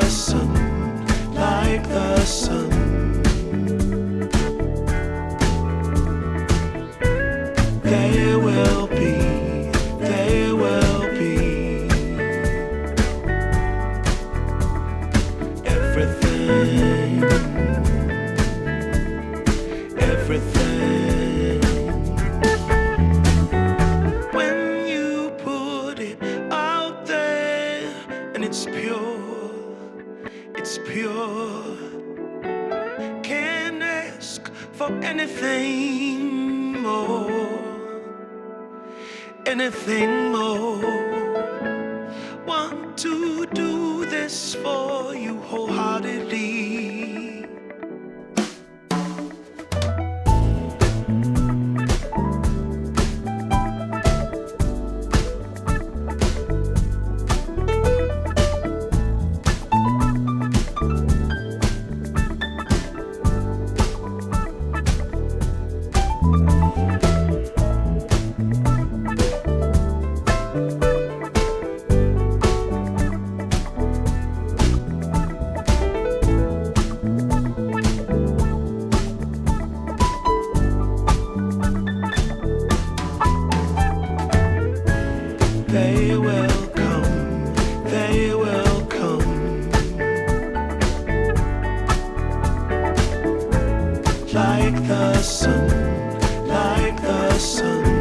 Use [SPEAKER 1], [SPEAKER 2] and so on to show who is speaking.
[SPEAKER 1] sun, like the sun. There will be, there will be everything, everything. When you put it out there and it's pure, it's pure. Can't ask for anything more, anything more. Want to do this for you wholeheartedly. They will come, they will come, like the sun, like the sun.